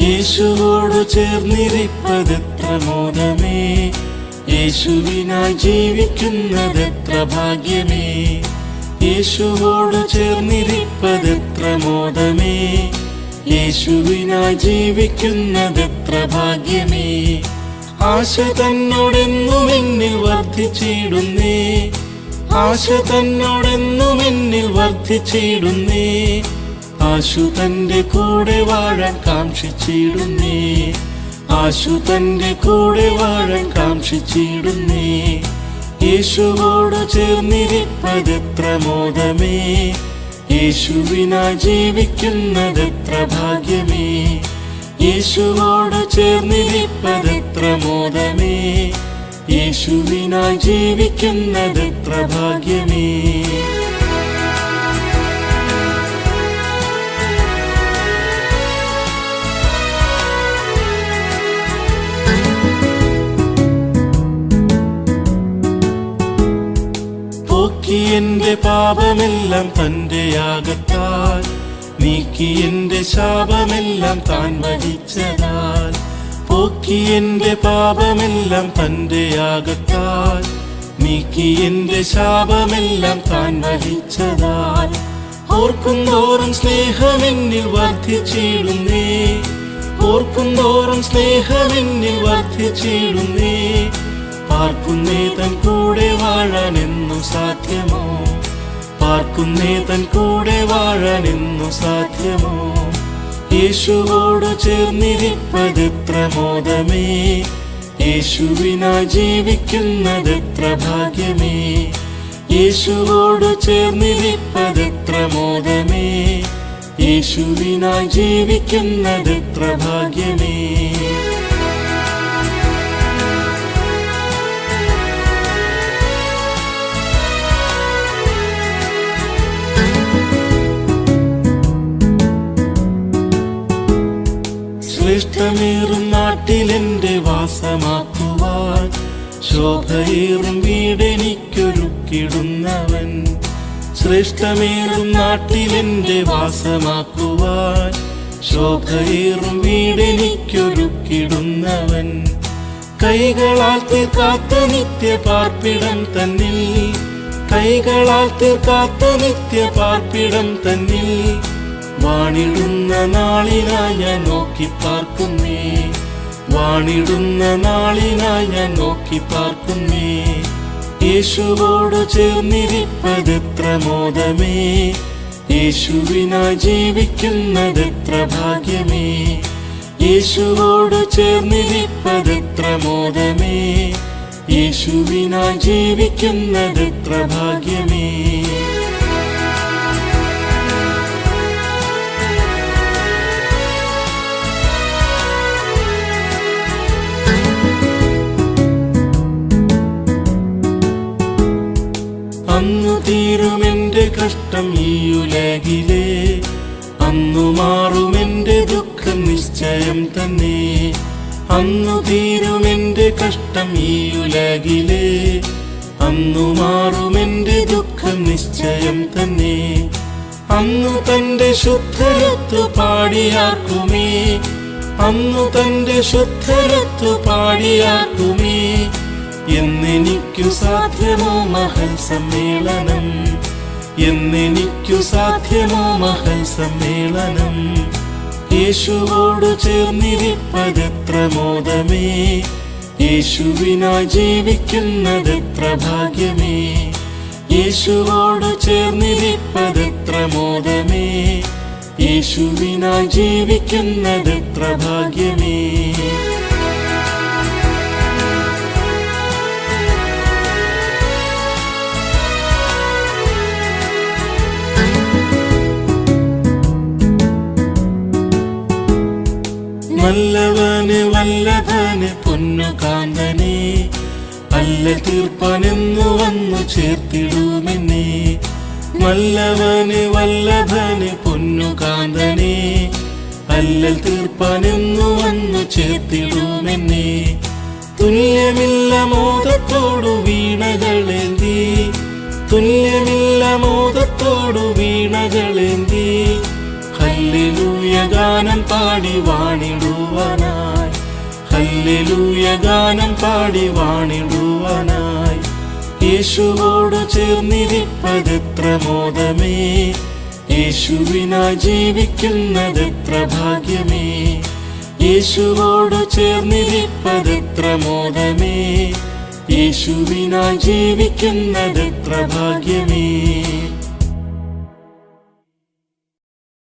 യേശുവോടു ചേർന്നിരിപ്പതെത്ര മോദമേ, യേശുവിനായി ജീവിക്കുന്നതെത്ര ഭാഗ്യമേ. യേശുവോടു ചേർന്നിരിപ്പതെത്ര മോദമേ, യേശുവിനായി ജീവിക്കുന്നതെത്ര ഭാഗ്യമേ. ആശ തന്നോടെന്നും എന്നിൽ വർദ്ധിച്ചിടുന്നേ, ആശ തന്നോടെന്നും എന്നിൽ വർദ്ധിച്ചിടുന്നേ. ആശു തന്റെ കൂടെ വാഴാൻ കാംക്ഷിച്ചിടുന്നേ, ആശു തന്റെ കൂടെ വാഴാൻ കാംക്ഷിച്ചിടുന്നേ. യേശുവോടു ചേർന്നിരിപ്പതെത്ര മോദമേ, യേശുവിനായി ജീവിക്കുന്നതെത്ര ഭാഗ്യമേ. യേശുവോടു ചേർന്നിരിപ്പതെത്ര മോദമേ, യേശുവിനായി ജീവിക്കുന്നതെത്ര ഭാഗ്യമേ. പോക്കി എന്റെ പാപമെല്ലാം തന്റെ യാഗത്താൽ, നീക്കി എന്റെ ശാപമെല്ലാം താൻ വഹിച്ചതാൽ. പോക്കി എന്റെ പാപമെല്ലാം തന്റെ യാഗത്താൽ, നീക്കി എന്റെ ശാപമെല്ലാം താൻ വഹിച്ചതാൽ. ഓർക്കുന്തോറും സ്നേഹമെന്നിൽ വർദ്ധിച്ചിടുന്നേ, ഓർക്കുന്തോറും സ്നേഹമെന്നിൽ വർദ്ധിച്ചിടുന്നേ. പാർക്കുന്നേ തൻ കൂടെ വാഴാനെന്നു സാധ്യമോ, പാർക്കുന്നേ തൻ കൂടെ വാഴാനെന്നു സാധ്യമോ. യേശുവോടു ചേർന്നിരിപ്പതെത്ര മോദമേ, യേശുവിനായി ജീവിക്കുന്നതെത്ര ഭാഗ്യമേ. യേശുവോടു ചേർന്നിരിപ്പതെത്ര മോദമേ, യേശുവിനായി ജീവിക്കുന്നതെത്ര ഭാഗ്യമേ. ശ്രേഷ്ഠമേറും നാട്ടിലെന്റെ വാസമാക്കുവാൻ, ശോഭയേറും വീടെനിക്കൊരുക്കിടുന്നവൻ. ശ്രേഷ്ഠമേറും നാട്ടിലെന്റെ വാസമാക്കുവാൻ, ശോഭയേറും വീടെനിക്കൊരുക്കിടുന്നവൻ. കൈകളാൽ തീർക്കാത്ത നിത്യപാർപ്പിടം തന്നിൽ, കൈകളാൽ തീർക്കാത്ത നിത്യപാർപ്പിടം തന്നിൽ. വാണിടുന്ന നാളിനായി ഞാൻ നോക്കി പാർക്കുന്നേ, വാണിടുന്ന നാളിനായി ഞാൻ നോക്കി പാർക്കുന്നേ. യേശുവോടു ചേർന്നിരിപ്പതെത്ര മോദമേ, യേശുവിനായി ജീവിക്കുന്നതെത്ര ഭാഗ്യമേ. യേശുവോടു ചേർന്നിരിപ്പതെത്ര മോദമേ, യേശുവിനായി ജീവിക്കുന്നതെത്ര ഭാഗ്യമേ. അന്നു തീരുമെന്റെ കഷ്ടം ഈ ഉലകിലെ, അന്നു മാറുമെന്റെ ദുഃഖം നിശ്ചയം തന്നെ. അന്നു തീരുമെന്റെ കഷ്ടം ഈ ഉലകിലെ, അന്നു മാറുമെന്റെ ദുഃഖം നിശ്ചയം തന്നെ. അന്നു തന്റെ ശുദ്ധരത്തു പാടിയാർക്കുമേ, അന്നു തന്റെ ശുദ്ധരത്തു പാടിയാർക്കുമേ. എന്നെനിക്കു സാധ്യമോ മഹൽ സമ്മേളനം, എന്നെനിക്കു സാധ്യമോ മഹൽ സമ്മേളനം. യേശുവോടു ചേർന്നിരിപ്പതെത്ര മോദമേ, യേശുവിനായി ജീവിക്കുന്നതെത്ര ഭാഗ്യമേ. യേശുവോടു ചേർന്നിരിപ്പതെത്ര മോദമേ, യേശുവിനായി ജീവിക്കുന്നതെത്ര ഭാഗ്യമേ. നല്ലവന് വല്ലഭന് പൊന്നുകാന്തനെ, അല്ല തീർപ്പാനെന്നു വന്നു ചേർത്തിടുമെന്നെ. നല്ലവന് വല്ലഭന് പൊന്നുകാന്തനെ, അല്ലൽ തീർപ്പാനെന്നു വന്നു ചേർത്തിടുമെന്നെ. തുല്യമില്ല മോദത്തോടു വീണകളേന്തി, തുല്യമില്ല മോദത്തോടു വീണകളേന്തി. ഹല്ലേലൂയ ഗാനം പാടി വാണിടുവാനായി, ഹല്ലേലൂയ ഗാനം പാടി വാണിടുവാനായി. യേശുവോട് ചേർന്നിരിപ്പതെത്ര മോദമേ, യേശുവിനായി ജീവിക്കുന്നതെത്ര ഭാഗ്യമേ. യേശുവോട് ചേർന്നിരിപ്പതെത്ര മോദമേ, യേശുവിനായി ജീവിക്കുന്നതെത്ര ഭാഗ്യമേ.